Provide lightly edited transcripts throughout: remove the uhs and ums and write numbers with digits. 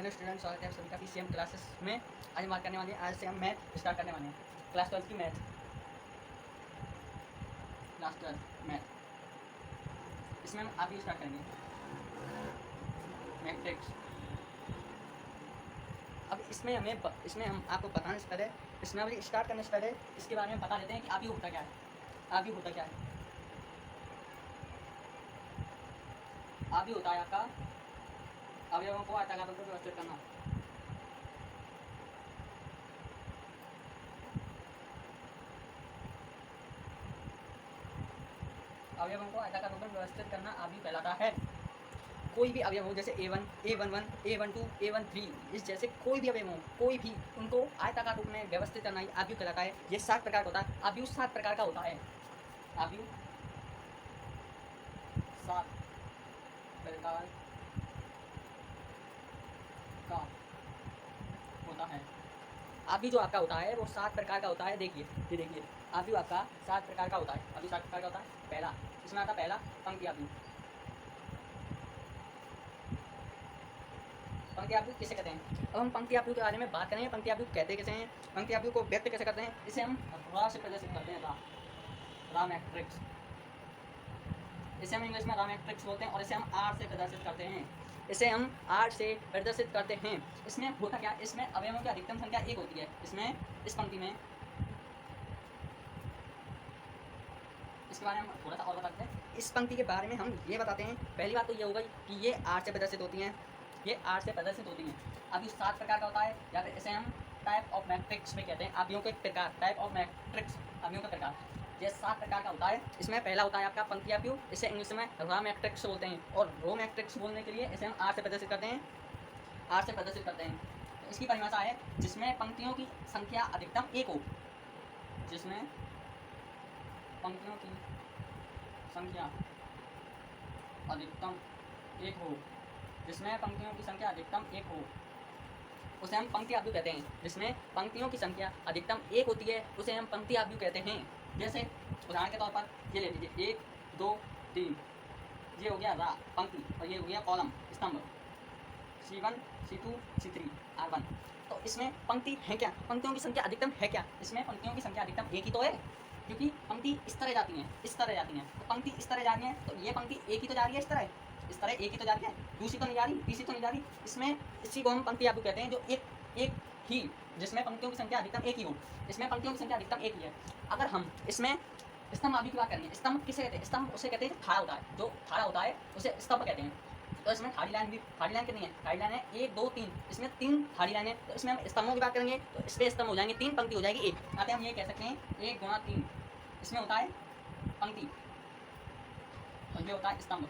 Hello students, स्वागत है आप सभी का पीसीएम क्लासेस में। आज हम बात करने वाले हैं, आज से हम मैथ स्टार्ट करने वाले हैं। क्लास 12 की मैथ, क्लास 12 मैथ, इसमें हम आप ही स्टार्ट करेंगे मैट्रिक्स। अब इसमें हम आपको बताने से पहले, इसमें अभी स्टार्ट करने से पहले इसके बारे में बता देते हैं कि आप ही होता क्या है। आप ही होता क्या है? आप ही होता है आपका अवयवों को आयताकार रूप में व्यवस्थित करना। अवयवों को आयताकार रूप में व्यवस्थित करना आप ही कहलाता है। कोई भी अवयव हो, जैसे A1, A11, A12, A13, इस जैसे कोई भी अवयव हो, कोई भी उनको आयताकार रूप में व्यवस्थित करना ही आव्यूह कहलाता है। ये 7 प्रकार का होता है। आव्यूह 7 प्रकार का होता है। आव्यूह 7 प्रकार का होता है। आव्यूह जो आपका होता है वो 7 प्रकार का होता है। देखिए, ये देखिए, आव्यूह आपका 7 प्रकार का होता है। आव्यूह 7 प्रकार का होता है। पहला, इसमें आता पहला पंक्ति आव्यूह। पंक्ति आव्यूह किसे कहते हैं? अब हम पंक्ति आव्यूह के बारे में बात करेंगे। पंक्ति आव्यूह कहते कैसे हैं, पंक्ति आव्यूह को व्यक्त कैसे करते हैं, इसे हम रा से प्रदर्शित करते हैं। रा मैट्रिक्स, इसे हम इंग्लिश में रा मैट्रिक्स बोलते हैं, और इसे हम आर से प्रदर्शित करते हैं। इसे हम आर से प्रदर्शित करते हैं। इसमें होता क्या, इसमें अवयवों की अधिकतम संख्या 1 होती है। इसमें, इस पंक्ति में, इसके बारे में थोड़ा सा और बताते हैं। इस पंक्ति के बारे में हम ये बताते हैं। पहली बात तो ये हो गई कि ये आर से प्रदर्शित होती हैं। ये आर से प्रदर्शित होती हैं। अब ये 7 प्रकार का होता है, या फिर इसे हम टाइप ऑफ मैट्रिक्स में कहते हैं। आव्यूहों का एक प्रकार, टाइप ऑफ मैट्रिक्स, आव्यूहों का प्रकार। ये 7 प्रकार का होता है। इसमें पहला होता है आपका पंक्ति आव्यूह, इसे इंग्लिश में रा मैट्रिक्स बोलते हैं, और रो मैट्रिक्स बोलने के लिए इसे हम आर से प्रदर्शित करते हैं। आर से प्रदर्शित करते हैं। इसकी परिभाषा है, जिसमें पंक्तियों की संख्या अधिकतम 1 हो। जिसमें पंक्तियों की संख्या अधिकतम 1 हो। जिसमें पंक्तियों की संख्या अधिकतम 1 हो, उसे हम पंक्ति आव्यूह कहते हैं। जिसमें पंक्तियों की संख्या अधिकतम 1 होती है, उसे हम पंक्ति आव्यूह कहते हैं। जैसे उदाहरण के तौर पर ये ले लीजिए, 1, 2, 3, ये हो गया रा पंक्ति, और ये हो गया कॉलम, स्तंभ, C1, C2, C3, R1। तो इसमें पंक्ति है क्या, पंक्तियों की संख्या अधिकतम है क्या? इसमें पंक्तियों की संख्या अधिकतम 1 ही तो है, क्योंकि पंक्ति इस तरह जाती हैं, इस तरह जाती हैं। तो पंक्ति इस तरह जा रही है, तो ये पंक्ति 1 ही तो जा रही है, इस तरह 1 ही तो जा रही है, दूसरी तो नहीं जा रही, तीसरी तो नहीं जा रही। इसमें इसी को हम पंक्ति आव्यूह कहते हैं, जो एक ही, जिसमें पंक्तियों की संख्या अधिकतम 1 ही हो। इसमें पंक्तियों की संख्या अधिकतम 1 ही है। अगर हम इसमें स्तंभ आव्यूह की बात करेंगे, स्तंभ किसे कहते हैं? स्तंभ उसे कहते हैं जो खड़ा होता है, जो खड़ा होता है उसे स्तंभ कहते हैं। तो इसमें खाली लाइन कितनी है? खाली लाइन है 1, 2, 3, इसमें 3 खाली लाइन है। तो इसमें हम स्तंभों की बात करेंगे, तो इसमें स्तंभ हो जाएंगे 3, पंक्ति हो जाएगी 1। आते हम ये कह सकते हैं 1 गुणा 3, इसमें होता है पंक्ति, और ये होता है स्तंभ।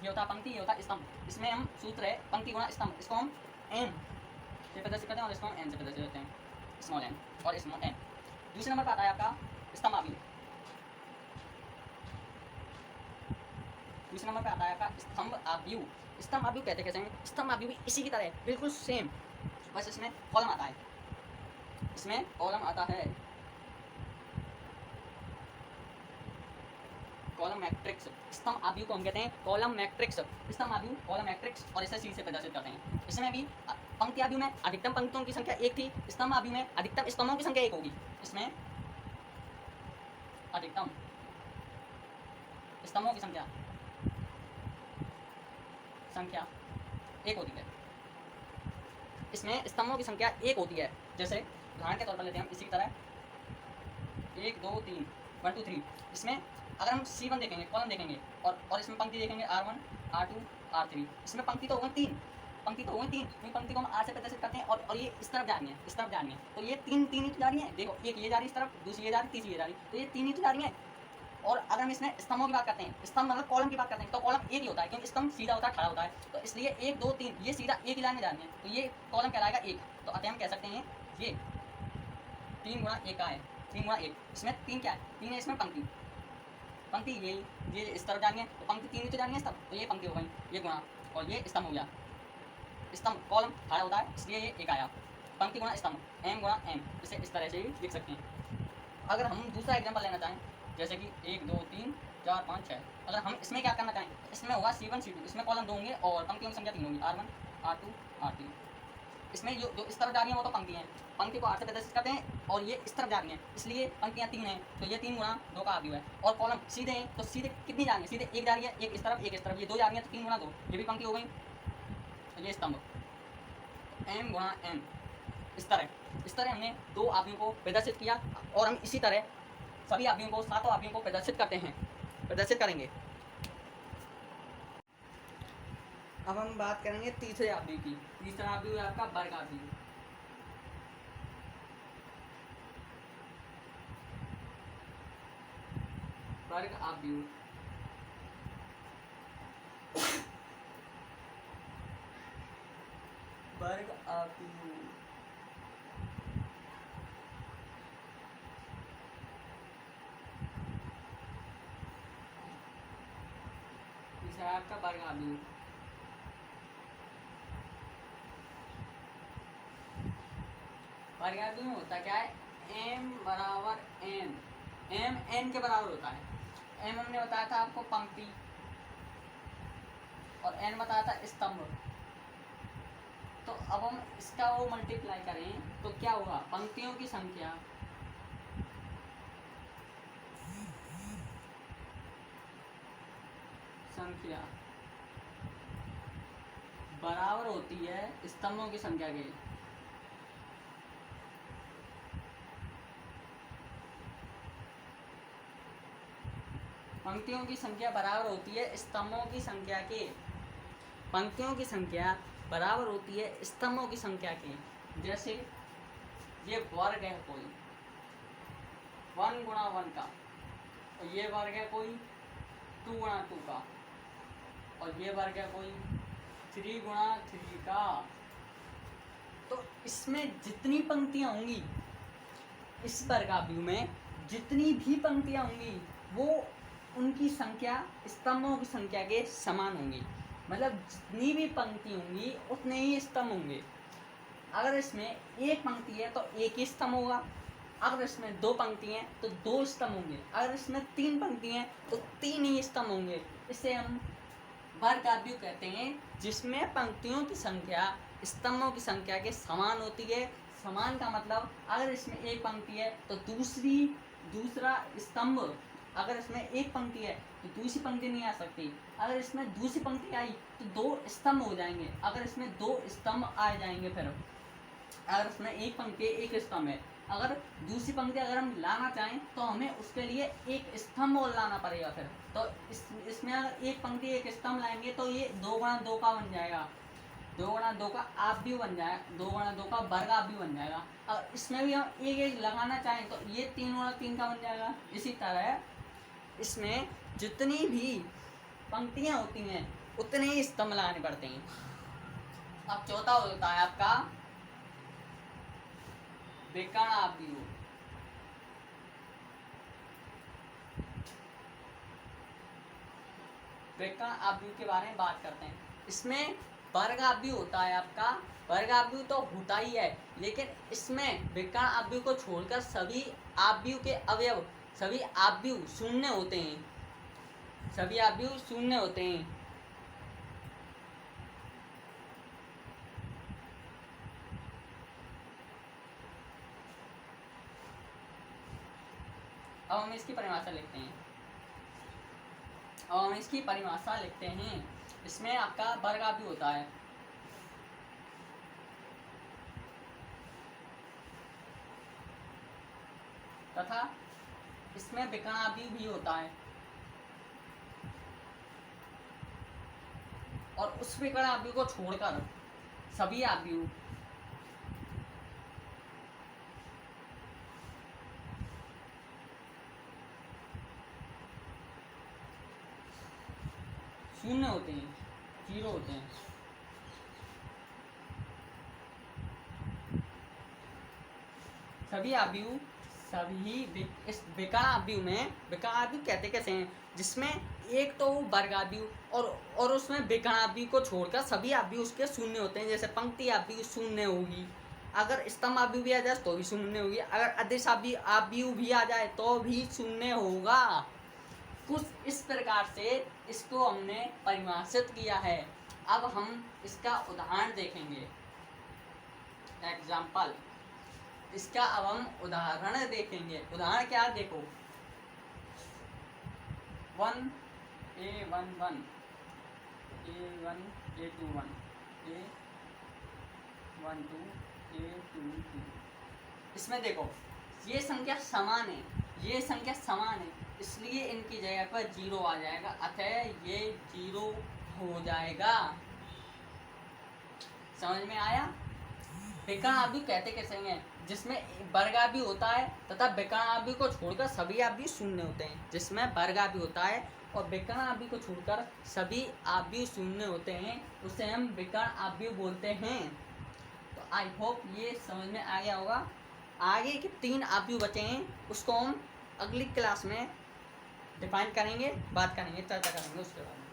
ये होता है पंक्ति, ये होता है स्तंभ। इसमें हम सूत्र है पंक्ति गुणा स्तंभ, इसको हम एम से प्रदर्शित करते हैं, और इसको हम एन से प्रदर्शित करते हैं, स्मॉल एन और स्मॉल एन। दूसरे नंबर पर आता है आपका स्तंभ आव्यूह। दूसरे नंबर पर आता है आपका स्तंभ आव्यूह। स्तंभ आव्यूह कहते कैसे हैं? स्तंभ आव्यूह भी इसी की तरह है, बिल्कुल सेम, बस इसमें कॉलम आता है। इसमें कॉलम आता है, कॉलम मैट्रिक्स। स्तंभ आव्यूह को हम कहते हैं कॉलम मैट्रिक्स। स्तंभ आव्यूह कॉलम मैट्रिक्स, और इसे सी से प्रदर्शित करते हैं। इसमें भी पंक्ति आव्यूह में अधिकतम पंक्तियों की संख्या 1 थी, स्तंभ आव्यूह में अधिकतम स्तंभों की संख्या 1 होगी। इसमें अधिकतम स्तंभों की संख्या 1 होती है। इसमें स्तंभों की संख्या 1 होती है। जैसे उदाहरण के तौर पर लेते हैं हम इसी की तरह 1, 2, 3, 1, 2, 3। इसमें अगर हम C1 देखेंगे, कॉलम देखेंगे, और इसमें पंक्ति देखेंगे R1, R2, R3। इसमें पंक्ति तो हो गई 3, पंक्ति तो हो गई 3, क्योंकि पंक्ति को हम R से प्रदर्शित करते हैं, और ये इस तरफ जा रही है, इस तरफ जा रही है। तो ये 3 ही तो जा रही है। देखो, एक ये जा रही है इस तरफ, दूसरी ये जा रही है, तीसरी ये जा रही है, तो ये 3 ही तो जा रही है। और अगर हम इसमें स्तंभों की बात करते हैं, स्तंभ मतलब कॉलम की बात करते हैं, तो कॉलम 1 ही होता है, क्योंकि स्तंभ सीधा होता है, खड़ा होता है। तो इसलिए 1, 2, 3 ये सीधा 1 ही लाइन में जा रही है, तो ये कॉलम कहलाएगा 1। तो अतः हम कह सकते हैं ये 3 गुणा 1 का है, 3 गुणा 1। इसमें 3 क्या है? 3 है इसमें पंक्ति, पंक्ति ये इस तरफ जा रही है, तो पंक्ति 3 ही तो जा रही है इस तरफ, तो ये पंक्ति हो गई, ये गुणा, और ये स्तंभ हो गया। स्तंभ कॉलम खड़ा होता है, इसलिए ये 1 आया। पंक्ति गुणा स्तंभ, m गुणा m, इसे इस तरह से ही लिख सकते हैं। अगर हम दूसरा एग्जाम्पल लेना चाहें, जैसे कि 1, 2, 3, 4 5 6। अगर हम इसमें क्या करना चाहें, इसमें होगा C1 C2, इसमें कॉलम 2 होंगे और पंक्तियों की संख्या 3 होगी, R1 R2 R3। इसमें जो इस तरफ जा रही हैं वो तो पंक्ति हैं, पंक्ति को R से प्रदर्शित करते हैं, और ये इस तरफ जा रही हैं, इसलिए पंक्तियाँ 3 हैं, तो ये 3 गुणा 2 का आव्यूह है। और कॉलम सीधे हैं, तो सीधे कितनी जा रही है, सीधे एक जा रही है, एक इस तरफ एक इस तरफ, ये 2 जा रही हैं, तो 3 गुणा 2, ये भी पंक्ति हो गई। तो ये स्तंभ M गुणा M, इस तरह हमने 2 आव्यूहों को प्रदर्शित किया, और हम इसी तरह सभी आव्यूहों को, 7 आव्यूहों को प्रदर्शित करेंगे। अब हम बात करेंगे तीसरे आव्यूह की। तीसरा आव्यूह है आपका वर्ग आव्यूह। वर्ग आव्यूह वर्ग आव्यूह तीसरा आपका वर्ग आव्यूह। वर्ग आव्यूह में होता क्या है, M बराबर N, M N के बराबर होता है। M हमने बताया था आपको पंक्ति, और N बताया था स्तंभ। तो अब हम इसका वो मल्टीप्लाई करें तो क्या होगा, पंक्तियों की संख्या बराबर होती है स्तंभों की संख्या के। पंक्तियों की संख्या बराबर होती है स्तंभों की संख्या के। पंक्तियों की संख्या बराबर होती है स्तंभों की संख्या के। जैसे ये वर्ग है कोई 1 गुणा 1 का, और ये वर्ग है कोई 2 गुणा 2 का, और ये वर्ग है कोई 3 गुणा 3 का। तो इसमें जितनी पंक्तियां होंगी, इस वर्ग आव्यूह में जितनी भी पंक्तियां होंगी, वो उनकी संख्या स्तंभों की संख्या के समान होंगी। मतलब जितनी भी पंक्ति होंगी उतने ही स्तंभ होंगे। अगर इसमें एक पंक्ति है तो एक ही स्तंभ होगा, अगर इसमें 2 पंक्ति हैं तो 2 स्तंभ होंगे, अगर इसमें 3 पंक्ति हैं तो 3 ही स्तंभ होंगे। इसे हम वर्ग आव्यूह कहते हैं, जिसमें पंक्तियों की संख्या स्तंभों की संख्या के समान होती है। समान का मतलब अगर इसमें एक पंक्ति है तो दूसरा स्तंभ, अगर इसमें एक पंक्ति है तो दूसरी पंक्ति नहीं आ सकती, अगर इसमें दूसरी पंक्ति आई तो 2 स्तंभ हो जाएंगे, अगर इसमें 2 स्तंभ आ जाएंगे। फिर अगर इसमें एक पंक्ति एक स्तंभ है, अगर दूसरी पंक्ति अगर हम लाना चाहें तो हमें उसके लिए एक स्तंभ और लाना पड़ेगा। फिर तो इसमें अगर एक पंक्ति एक स्तंभ लाएंगे तो ये 2 गुणा 2 का बन जाएगा, 2 गुणा 2 का आव्यूह बन जाएगा, 2 गुणा 2 का वर्ग आव्यूह बन जाएगा। और इसमें भी हम एक एक लगाना चाहें तो ये 3 गुणा 3 का बन जाएगा। इसी तरह इसमें जितनी भी पंक्तियां होती हैं उतने ही स्तंभ लगाने पड़ते हैं। अब चौथा होता है आपका विकर्ण आव्यूह। विकर्ण आव्यूह के बारे में बात करते हैं। इसमें वर्ग आव्यूह होता है आपका, वर्ग आव्यूह तो होता ही है, लेकिन इसमें विकर्ण आव्यूह को छोड़कर सभी आव्यूह के अवयव, सभी आव्यूह शून्य होते हैं, सभी आव्यूह शून्य होते हैं। अब हम इसकी परिभाषा लिखते हैं। इसमें आपका वर्ग आव्यूह होता है, तथा इसमें विकर्ण आव्यूह भी होता है, और उस विकर्ण आव्यूह को छोड़कर सभी आव्यूह शून्य होते हैं, 0 होते हैं। सभी आव्यूह इस विकर्ण आव्यूह में, विकर्ण आव्यूह कहते कैसे हैं, जिसमें एक तो वर्ग आव्यूह और उसमें विकर्ण आव्यूह को छोड़कर सभी आव्यूह उसके शून्य होते हैं। जैसे पंक्ति आव्यूह शून्य होगी, अगर स्तंभ आव्यूह भी आ जाए तो भी शून्य होगी, अगर अदिश आव्यूह भी आ जाए तो भी शून्य होगा। कुछ इस प्रकार से इसको हमने परिभाषित किया है। अब हम इसका उदाहरण देखेंगे, एग्जाम्पल। इसका अब हम उदाहरण देखेंगे। उदाहरण क्या देखो, 1 A11 A1 A21 A12 A22। इसमें देखो ये संख्या समान है, ये संख्या समान है, इसलिए इनकी जगह पर 0 आ जाएगा, अतः ये 0 हो जाएगा। समझ में आया? विकर्ण आव्यूह कहते कैसे हैं? जिसमें वर्ग आव्यूह होता है तथा विकर्ण आव्यूह को छोड़कर सभी आव्यूह शून्य होते हैं। जिसमें वर्ग आव्यूह होता है और विकर्ण आव्यूह को छोड़कर सभी आव्यूह शून्य होते हैं, उसे हम विकर्ण आव्यूह बोलते हैं। तो आई होप ये समझ में आ गया होगा। आगे के 3 आव्यूह बचे हैं, उसको हम अगली क्लास में डिफाइन करेंगे, बात करेंगे, चर्चा करेंगे उसके बारे में।